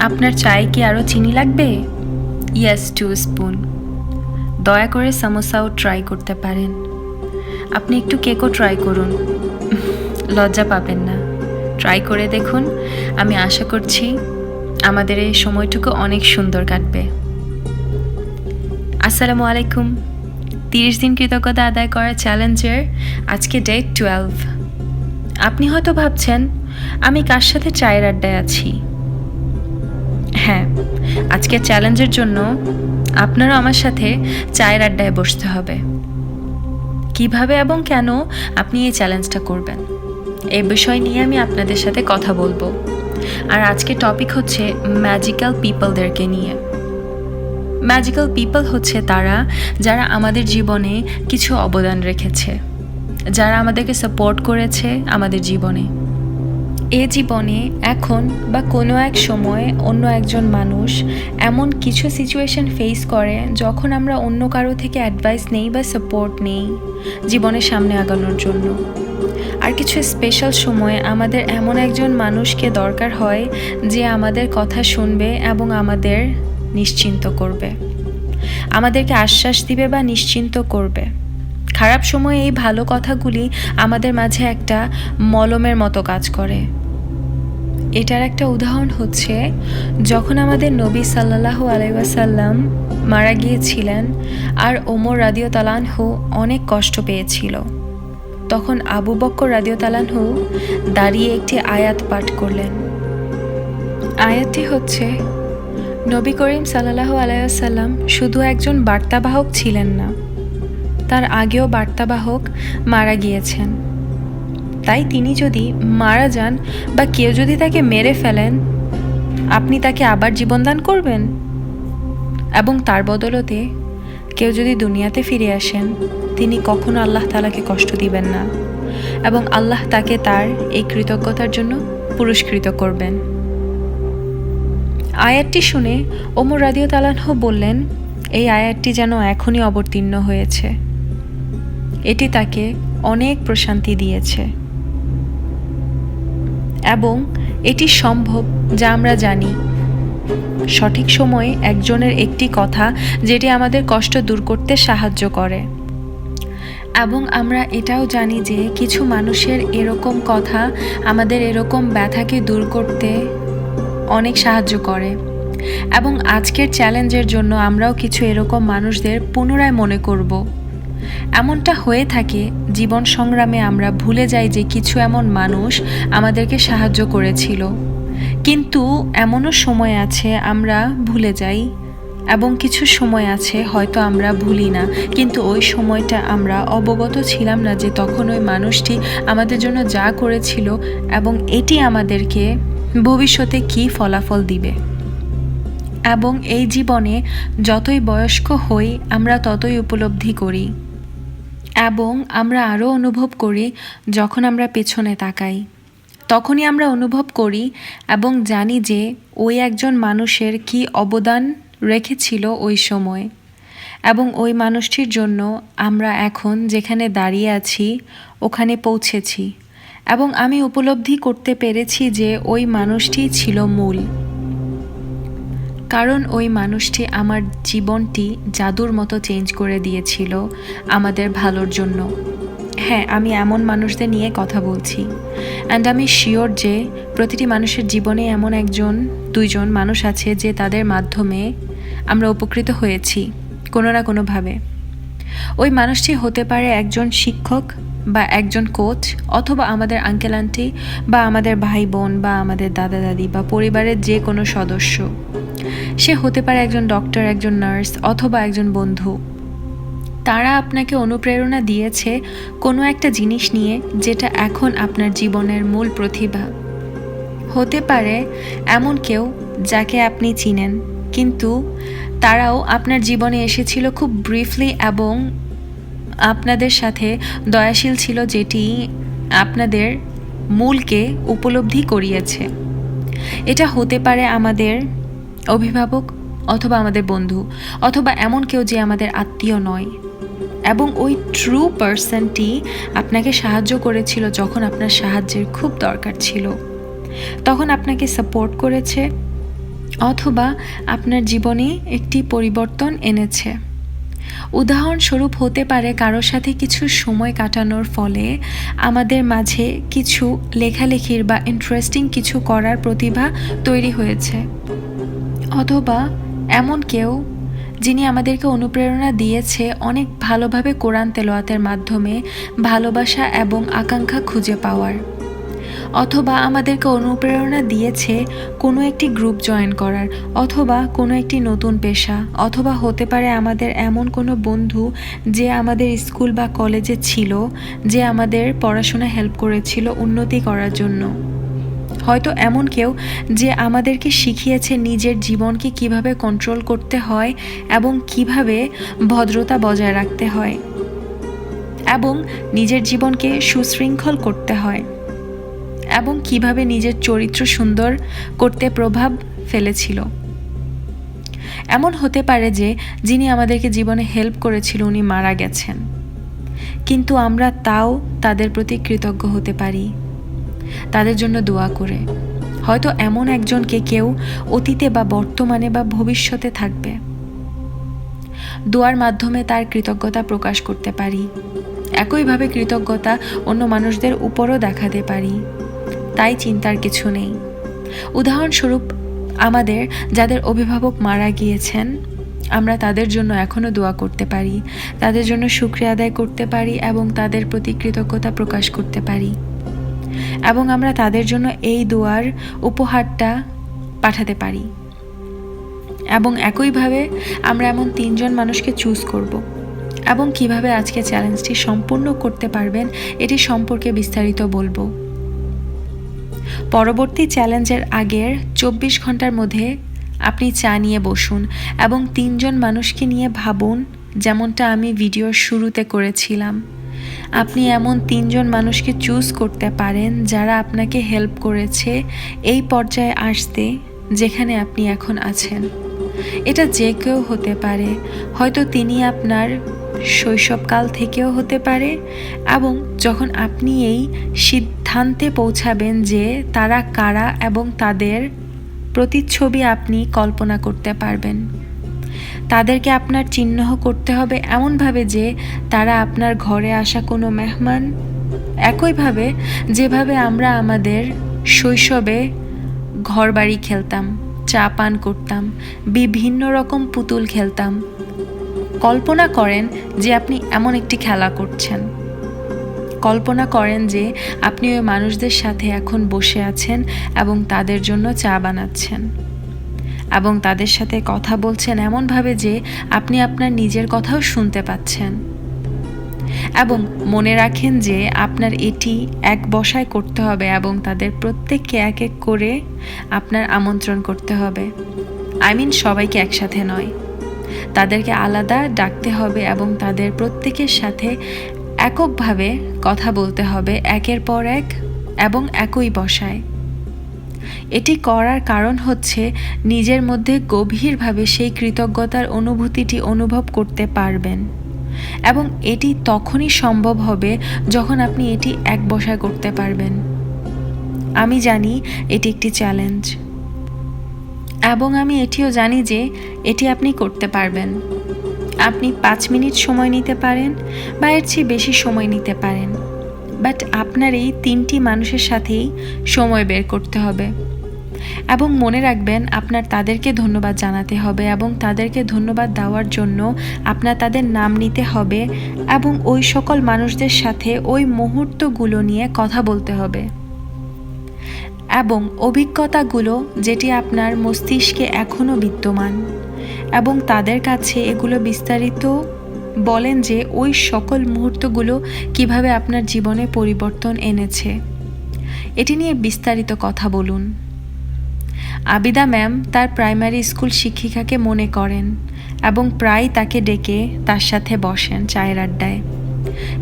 আপনার চায়ে কি আরও চিনি লাগবে? Yes, 2 spoon. দয়া করে সামোসাও ট্রাই করতে পারেন। আপনি একটু কেকও ট্রাই করুন, লজ্জা পাবেন না। ট্রাই করে দেখুন। আমি আশা করছি আমাদের এই সময়টুকু অনেক সুন্দর কাটবে। আসসালামু আলাইকুম। 30 দিন কৃতজ্ঞতা আদায় করা চ্যালেঞ্জের আজকে ডে 12। আপনি হয়তো ভাবছেন আমি কার সাথে চায়ের আড্ডায় আছি। হ্যাঁ, আজকের চ্যালেঞ্জের জন্য আপনারও আমার সাথে চায়ের আড্ডায় বসতে হবে। কিভাবে এবং কেন আপনি এই চ্যালেঞ্জটা করবেন, এই বিষয় নিয়ে আমি আপনাদের সাথে কথা বলবো। আর আজকের টপিক হচ্ছে ম্যাজিক্যাল পিপলদেরকে নিয়ে। ম্যাজিক্যাল পিপল হচ্ছে তারা যারা আমাদের জীবনে কিছু অবদান রেখেছে, যারা আমাদেরকে সাপোর্ট করেছে আমাদের জীবনে। এ জীবনে এখন বা কোনো এক সময় অন্য একজন মানুষ এমন কিছু সিচুয়েশন ফেস করে যখন আমরা অন্য কারো থেকে অ্যাডভাইস নেই বা সাপোর্ট নেই জীবনের সামনে আগানোর জন্য। আর কিছু স্পেশাল সময়ে আমাদের এমন একজন মানুষকে দরকার হয় যে আমাদের কথা শুনবে এবং আমাদের নিশ্চিন্ত করবে, আমাদেরকে আশ্বাস দিবে বা নিশ্চিন্ত করবে। খারাপ সময়ে এই ভালো কথাগুলি আমাদের মাঝে একটা মলমের মতো কাজ করে। এটার একটা উদাহরণ হচ্ছে যখন আমাদের নবী সাল্লাল্লাহু আলাইহি ওয়াসাল্লাম মারা গিয়েছিলেন আর ওমর রাদিয়াল্লাহু আনহু অনেক কষ্ট পেয়েছিল, তখন আবু বকর রাদিয়াল্লাহু আনহু দাঁড়িয়ে একটি আয়াত পাঠ করলেন। আয়াতটি হচ্ছে, নবী করিম সাল্লাল্লাহু আলাইহি ওয়াসাল্লাম শুধু একজন বার্তাবাহক ছিলেন না, তার আগেও বার্তাবাহক মারা গিয়েছেন। তাই তিনি যদি মারা যান বা কেউ যদি তাকে মেরে ফেলেন, আপনি তাকে আবার জীবনদান করবেন? এবং তার বদলতে কেউ যদি দুনিয়াতে ফিরে আসেন, তিনি কখনো আল্লাহ তাআলাকে কষ্ট দিবেন না এবং আল্লাহ তাকে তার এই কৃতজ্ঞতার জন্য পুরস্কৃত করবেন। আয়াতটি শুনে ওমর রাদিয়াল্লাহু আনহু বললেন, এই আয়াতটি যেন এখনই অবতীর্ণ হয়েছে। এটি তাকে অনেক প্রশান্তি দিয়েছে এবং এটি সম্ভব যা আমরা জানি। সঠিক সময়ে একজনের একটি কথা যেটি আমাদের কষ্ট দূর করতে সাহায্য করে। এবং আমরা এটাও জানি যে কিছু মানুষের এরকম কথা আমাদের এরকম ব্যথাকে দূর করতে অনেক সাহায্য করে। এবং আজকের চ্যালেঞ্জের জন্য আমরাও কিছু এরকম মানুষদের পুনরায় মনে করব। এমনটা হয়ে থাকে জীবন সংগ্রামে, আমরা ভুলে যাই যে কিছু এমন মানুষ আমাদেরকে সাহায্য করেছিল, কিন্তু এমনও সময় আছে আমরা ভুলে যাই এবং কিছু সময় আছে হয়তো আমরা ভুলি না, কিন্তু ওই সময়টা আমরা অবগত ছিলাম না যে তখন ওই মানুষটি আমাদের জন্য যা করেছিল এবং এটি আমাদেরকে ভবিষ্যতে কী ফলাফল দিবে। এবং এই জীবনে যতই বয়স্ক হই আমরা ততই উপলব্ধি করি এবং আমরা আরও অনুভব করি যখন আমরা পেছনে তাকাই। তখনই আমরা অনুভব করি এবং জানি যে ওই একজন মানুষের কী অবদান রেখেছিল ওই সময়, এবং ওই মানুষটির জন্য আমরা এখন যেখানে দাঁড়িয়ে আছি ওখানে পৌঁছেছি। এবং আমি উপলব্ধি করতে পেরেছি যে ওই মানুষটি ছিল মূল, কারণ ওই মানুষটি আমার জীবনটি জাদুর মতো চেঞ্জ করে দিয়েছিল আমাদের ভালোর জন্য। হ্যাঁ, আমি এমন মানুষদের নিয়ে কথা বলছি, অ্যান্ড আমি শিওর যে প্রতিটি মানুষের জীবনে এমন একজন দুইজন মানুষ আছে যে তাদের মাধ্যমে আমরা উপকৃত হয়েছি কোনো না কোনোভাবে। ওই মানুষটি হতে পারে একজন শিক্ষক বা একজন কোচ, অথবা আমাদের আঙ্কেল আন্টি বা আমাদের ভাই বোন বা আমাদের দাদা দাদি বা পরিবারের যে কোনো সদস্য। সে হতে পারে একজন ডক্টর, একজন নার্স অথবা একজন বন্ধু। তারা আপনাকে অনুপ্রেরণা দিয়েছে কোনো একটা জিনিস নিয়ে যেটা এখন আপনার জীবনের মূল প্রতিভা। হতে পারে এমন কেউ যাকে আপনি চিনেন, কিন্তু তারাও আপনার জীবনে এসেছিল খুব ব্রিফলি এবং আপনাদের সাথে দয়াশীল ছিল, যেটি আপনাদের মূলকে উপলব্ধি করিয়েছে। এটা হতে পারে আমাদের অভিভাবক অথবা আমাদের বন্ধু অথবা এমন কেউ যে আমাদের আত্মীয় নয়, এবং ওই ট্রু পার্সনটি আপনাকে সাহায্য করেছিল যখন আপনার সাহায্যের খুব দরকার ছিল। তখন আপনাকে সাপোর্ট করেছে, অথবা আপনার জীবনে একটি পরিবর্তন এনেছে। উদাহরণস্বরূপ হতে পারে কারোর সাথে কিছু সময় কাটানোর ফলে আমাদের মাঝে কিছু লেখালেখির বা ইন্টারেস্টিং কিছু করার প্রতিভা তৈরি হয়েছে। অথবা এমন কেউ যিনি আমাদেরকে অনুপ্রেরণা দিয়েছে অনেক ভালোভাবে কোরআন তেলাওয়াতের মাধ্যমে ভালোবাসা এবং আকাঙ্ক্ষা খুঁজে পাওয়ার। অথবা আমাদেরকে অনুপ্রেরণা দিয়েছে কোনো একটি গ্রুপ জয়েন করার, অথবা কোনো একটি নতুন পেশা, অথবা হতে পারে আমাদের এমন কোনো বন্ধু যে আমাদের স্কুল বা কলেজে ছিল, যে আমাদের পড়াশোনা হেল্প করেছিল উন্নতি করার জন্য। হয়তো এমন কেউ যে আমাদেরকে শিখিয়েছে নিজের জীবনকে কিভাবে কন্ট্রোল করতে হয় এবং কিভাবে ভদ্রতা বজায় রাখতে হয় এবং নিজের জীবনকে সুশৃঙ্খল করতে হয় এবং কিভাবে নিজের চরিত্র সুন্দর করতে প্রভাব ফেলেছিল। এমন হতে পারে যে যিনি আমাদেরকে জীবনে হেল্প করেছিল উনি মারা গেছেন, কিন্তু আমরা তাও তাদের প্রতি কৃতজ্ঞ হতে পারি তাদের জন্য দোয়া করে। হয়তো এমন একজনকে কেউ অতীতে বা বর্তমানে বা ভবিষ্যতে থাকবে, দোয়ার মাধ্যমে তার কৃতজ্ঞতা প্রকাশ করতে পারি। একইভাবে কৃতজ্ঞতা অন্য মানুষদের উপরও দেখাতে পারি, তাই চিন্তার কিছু নেই। উদাহরণস্বরূপ আমাদের যাদের অভিভাবক মারা গিয়েছেন, আমরা তাদের জন্য এখনও দোয়া করতে পারি, তাদের জন্য শুকরিয়া আদায় করতে পারি এবং তাদের প্রতি কৃতজ্ঞতা প্রকাশ করতে পারি, এবং আমরা তাদের জন্য এই দোয়ার উপহারটা পাঠাতে পারি। এবং একইভাবে আমরা এমন 3 জন মানুষকে চুজ করব এবং কিভাবে আজকে চ্যালেঞ্জটি সম্পূর্ণ করতে পারবেন এটি সম্পর্কে বিস্তারিত বলবো। পরবর্তী চ্যালেঞ্জের আগের 24 ঘন্টার মধ্যে আপনি চা নিয়ে বসুন এবং 3 জন মানুষকে নিয়ে ভাবুন, যেমনটা আমি ভিডিওর শুরুতে করেছিলাম। আপনি এমন 3 জন মানুষকে চুজ করতে পারেন যারা আপনাকে হেল্প করেছে এই পর্যায়ে আসতে যেখানে আপনি এখন আছেন। এটা যে কেউ হতে পারে, হয়তো তিনি আপনার শৈশবকাল থেকেও হতে পারে, এবং যখন আপনি এই সিদ্ধান্তে পৌঁছাবেন যে তারা কারা এবং তাদের প্রতিচ্ছবি আপনি কল্পনা করতে পারবেন, তাদেরকে আপনার চিহ্নিত করতে হবে এমনভাবে যে তারা আপনার ঘরে আসা কোনো মেহমান। একইভাবে যেভাবে আমরা আমাদের শৈশবে ঘরবাড়ি খেলতাম, চা পান করতাম, বিভিন্ন রকম পুতুল খেলতাম। কল্পনা করেন যে আপনি এমন একটি খেলা করছেন। কল্পনা করেন যে আপনি ওই মানুষদের সাথে এখন বসে আছেন এবং তাদের জন্য চা বানাচ্ছেন এবং তাদের সাথে কথা বলছেন এমনভাবে যে আপনি আপনার নিজের কথাও শুনতে পাচ্ছেন। এবং মনে রাখেন যে আপনার এটি এক বসায় করতে হবে এবং তাদের প্রত্যেককে এক এক করে আপনার আমন্ত্রণ করতে হবে। সবাইকে একসাথে নয়, তাদেরকে আলাদা ডাকতে হবে এবং তাদের প্রত্যেকের সাথে এককভাবে কথা বলতে হবে একের পর এক এবং একই বসায়। এটি করার কারণ হচ্ছে নিজের মধ্যে গভীরভাবে সেই কৃতজ্ঞতার অনুভূতিটি অনুভব করতে পারবেন, এবং এটি তখনই সম্ভব হবে যখন আপনি এটি এক বসায় করতে পারবেন। আমি জানি এটি একটি চ্যালেঞ্জ, এবং আমি এটিও জানি যে এটি আপনি করতে পারবেন। আপনি 5 মিনিট সময় নিতে পারেন বা এর চেয়ে বেশি সময় নিতে পারেন, বাট আপনার এই 3টি মানুষের সাথেই সময় বের করতে হবে। এবং মনে রাখবেন আপনার তাদেরকে ধন্যবাদ জানাতে হবে এবং তাদেরকে ধন্যবাদ দেওয়ার জন্য আপনার তাদের নাম নিতে হবে এবং ওই সকল মানুষদের সাথে ওই মুহূর্তগুলো নিয়ে কথা বলতে হবে এবং অভিজ্ঞতাগুলো যেটি আপনার মস্তিষ্কে এখনও বিদ্যমান, এবং তাদের কাছে এগুলো বিস্তারিত বলেন যে ওই সকল মুহূর্তগুলো কিভাবে আপনার জীবনে পরিবর্তন এনেছে। এটি নিয়ে বিস্তারিত কথা বলুন। আবিদা ম্যাম তার প্রাইমারি স্কুল শিক্ষিকাকে মনে করেন এবং প্রায় তাকে ডেকে তার সাথে বসেন চায়ের আড্ডায়।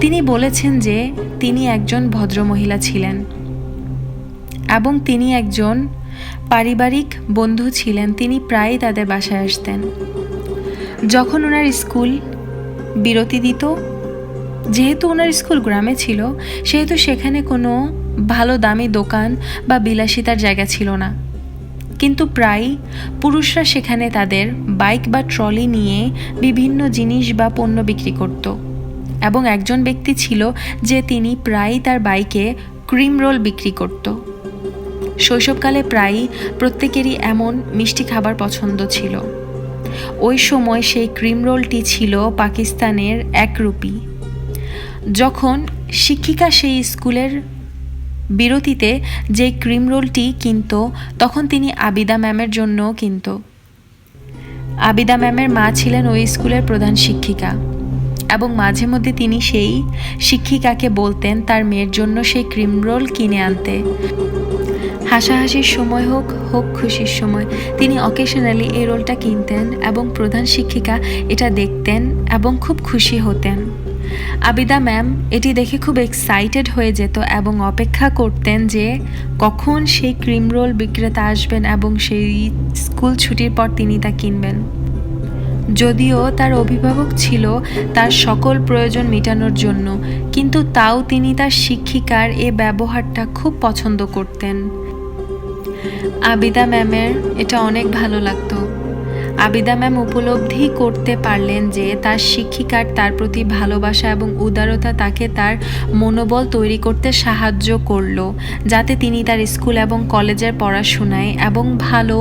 তিনি বলেছেন যে তিনি একজন ভদ্রমহিলা ছিলেন এবং তিনি একজন পারিবারিক বন্ধু ছিলেন। তিনি প্রায়ই তাদের বাসায় আসতেন যখন ওনার স্কুল বিরতি দিত। যেহেতু ওনার স্কুল গ্রামে ছিল, সেহেতু সেখানে কোনো ভালো দামি দোকান বা বিলাসিতার জায়গা ছিল না। কিন্তু প্রায় পুরুষরা সেখানে তাদের বাইক বা ট্রলি নিয়ে বিভিন্ন জিনিস বা পণ্য বিক্রি করত এবং একজন ব্যক্তি ছিল যে তিনি প্রায়ই তার বাইকে ক্রিম রোল বিক্রি করত। শৈশবকালে প্রায়ই প্রত্যেকেরই এমন মিষ্টি খাবার পছন্দ ছিল। ওই সময় সেই ক্রিম রোলটি ছিল পাকিস্তানের 1 রুপি। যখন শিক্ষিকা সেই স্কুলের বিরতিতে যে ক্রিম রোলটি কিনত তখন তিনি আবিদা ম্যামের জন্যও কিনত। আবিদা ম্যামের মা ছিলেন ওই স্কুলের প্রধান শিক্ষিকা এবং মাঝে মধ্যে তিনি সেই শিক্ষিকাকে বলতেন তার মেয়ের জন্য সেই ক্রিম রোল কিনে আনতে। হাসাহাসির সময় হোক খুশির সময় তিনি অকেশনালি এই রোলটা কিনতেন এবং প্রধান শিক্ষিকা এটা দেখতেন এবং খুব খুশি হতেন। আবিদা ম্যাম এটি দেখে খুব এক্সাইটেড হয়ে যেত এবং অপেক্ষা করতেন যে কখন সেই ক্রিম রোল বিক্রেতা আসবেন এবং সেই স্কুল ছুটির পর তিনি তা কিনবেন। যদিও তার অভিভাবক ছিল তার সকল প্রয়োজন মেটানোর জন্য, কিন্তু তাও তিনি তার শিক্ষিকার এ ব্যবহারটা খুব পছন্দ করতেন। আবিদা ম্যামের এটা অনেক ভালো লাগতো। আবিদা ম্যাম উপলব্ধি করতে পারলেন যে তার শিক্ষিকার তার প্রতি ভালোবাসা এবং উদারতা তাকে তার মনোবল তৈরি করতে সাহায্য করলো, যাতে তিনি তার স্কুল এবং কলেজের পড়াশোনায় এবং ভালো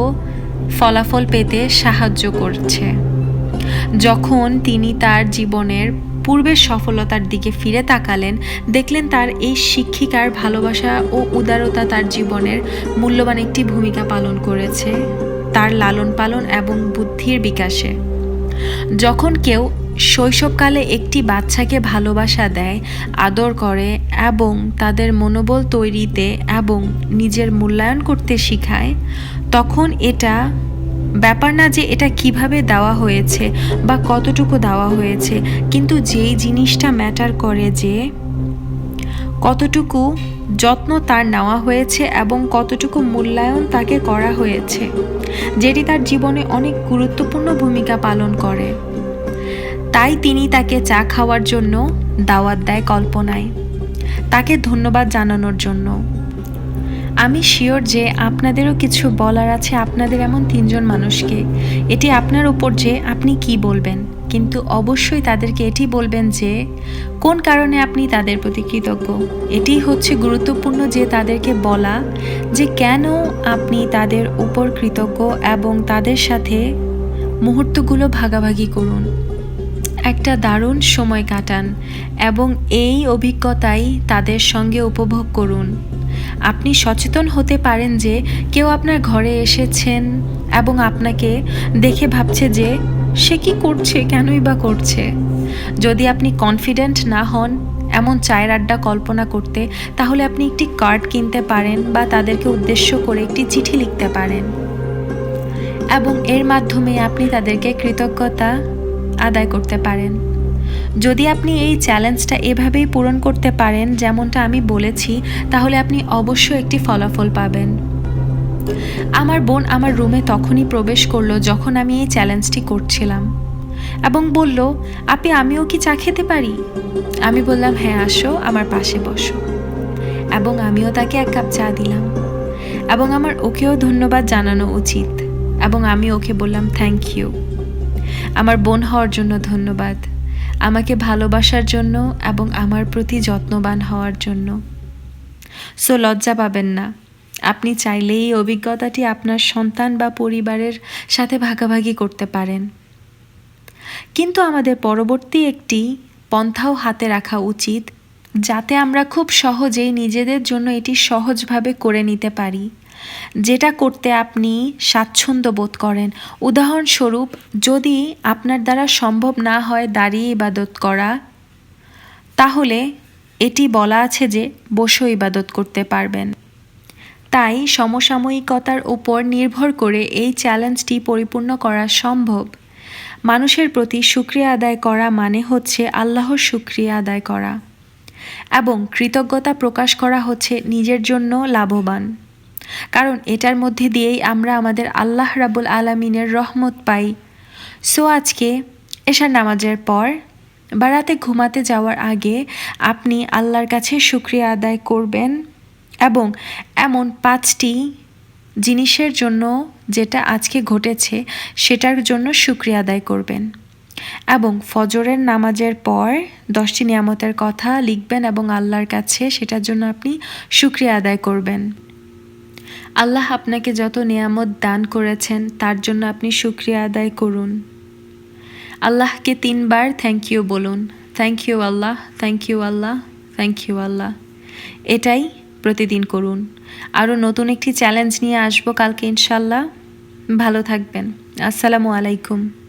ফলাফল পেতে সাহায্য করছে। যখন তিনি তার জীবনের পূর্বের সফলতার দিকে ফিরে তাকালেন, দেখলেন তার এই শিক্ষিকার ভালোবাসা ও উদারতা তার জীবনের মূল্যবান একটি ভূমিকা পালন করেছে তার লালন পালন এবং বুদ্ধির বিকাশে। যখন কেউ শৈশবকালে একটি বাচ্চাকে ভালোবাসা দেয়, আদর করে এবং তাদের মনোবল তৈরিতে এবং নিজের মূল্যায়ন করতে শেখায়, তখন এটা ব্যাপার না যে এটা কিভাবে দেওয়া হয়েছে বা কতটুকু দেওয়া হয়েছে, কিন্তু যেই জিনিসটা ম্যাটার করে যে কতটুকু যত্ন তার নেওয়া হয়েছে এবং কতটুকু মূল্যায়ন তাকে করা হয়েছে, যেটি তার জীবনে অনেক গুরুত্বপূর্ণ ভূমিকা পালন করে। তাই তিনি তাকে চা খাওয়ার জন্য দাওয়াত দেয় কল্পনায়, তাকে ধন্যবাদ জানানোর জন্য। আমি শিওর যে আপনাদেরও কিছু বলার আছে আপনাদের এমন 3 জন মানুষকে। এটি আপনার উপর যে আপনি কি বলবেন, কিন্তু অবশ্যই তাদেরকে এটি বলবেন যে কোন কারণে আপনি তাদের প্রতি কৃতজ্ঞ। এটি হচ্ছে গুরুত্বপূর্ণ যে তাদেরকে বলা যে কেন আপনি তাদের উপর কৃতজ্ঞ এবং তাদের সাথে মুহূর্তগুলো ভাগাভাগি করুন, একটা দারুণ সময় কাটান এবং এই অভিজ্ঞতাই তাদের সঙ্গে উপভোগ করুন। আপনি সচেতন হতে পারেন যে কেউ আপনার ঘরে এসেছেন এবং আপনাকে দেখে ভাবছে যে সে কি করছে, কেনই বা করছে। যদি আপনি কনফিডেন্ট না হন এমন চায়ের আড্ডা কল্পনা করতে, তাহলে আপনি একটি কার্ড কিনতে পারেন বা তাদেরকে উদ্দেশ্য করে একটি চিঠি লিখতে পারেন এবং এর মাধ্যমে আপনি তাদেরকে কৃতজ্ঞতা আদায় করতে পারেন। যদি আপনি এই চ্যালেঞ্জটা এভাবেই পূরণ করতে পারেন যেমনটা আমি বলেছি, তাহলে আপনি অবশ্যই একটি ফলাফল পাবেন। আমার বোন আমার রুমে তখনই প্রবেশ করলো যখন আমি এই চ্যালেঞ্জটি করছিলাম এবং বলল, আপি আমিও কি চা খেতে পারি? আমি বললাম, হ্যাঁ আসো, আমার পাশে বসো। এবং আমিও তাকে 1 কাপ চা দিলাম এবং আমার ওকেও ধন্যবাদ জানানো উচিত এবং আমি ওকে বললাম থ্যাংক ইউ, আমার বোন হওয়ার জন্য ধন্যবাদ, আমাকে ভালোবাসার জন্য এবং আমার প্রতি যত্নবান হওয়ার জন্য। সো লজ্জা পাবেন না, আপনি চাইলেই এই অভিজ্ঞতাটি আপনার সন্তান বা পরিবারের সাথে ভাগাভাগি করতে পারেন। কিন্তু আমাদের পরবর্তী একটি পন্থাও হাতে রাখা উচিত, যাতে আমরা খুব সহজেই নিজেদের জন্য এটি সহজভাবে করে নিতে পারি, যেটা করতে আপনি স্বাচ্ছন্দ্য বোধ করেন। উদাহরণস্বরূপ, যদি আপনার দ্বারা সম্ভব না হয় দাঁড়িয়ে ইবাদত করা, তাহলে এটি বলা আছে যে বসে ইবাদত করতে পারবেন। তাই সমসাময়িকতার উপর নির্ভর করে এই চ্যালেঞ্জটি পরিপূর্ণ করা সম্ভব। মানুষের প্রতি শুকরিয়া আদায় করা মানে হচ্ছে আল্লাহর শুকরিয়া আদায় করা এবং কৃতজ্ঞতা প্রকাশ করা হচ্ছে নিজের জন্য লাভবান, কারণ এটার মধ্যে দিয়েই আমরা আমাদের আল্লাহ রাব্বুল আলামিনের রহমত পাই। সো আজকে এশার নামাজের পর বা রাতে ঘুমাতে যাওয়ার আগে আপনি আল্লাহর কাছে শুকরিয়া আদায় করবেন এবং এমন 5টি জিনিসের জন্য যেটা আজকে ঘটেছে সেটার জন্য শুকরিয়া আদায় করবেন এবং ফজরের নামাজের পর 10টি নিয়ামতের কথা লিখবেন এবং আল্লাহর কাছে সেটার জন্য আপনি শুকরিয়া আদায় করবেন। আল্লাহ আপনাকে যত নিয়ামত দান করেছেন তার জন্য আপনি শুকরিয়া আদায় করুন। আল্লাহকে 3 বার থ্যাংক ইউ বলুন। Thank you Allah, thank you Allah, thank you Allah. এটাই প্রতিদিন করুন। আরও নতুন একটি চ্যালেঞ্জ নিয়ে আসবো কালকে ইনশাল্লাহ। ভালো থাকবেন। আসসালামু আলাইকুম।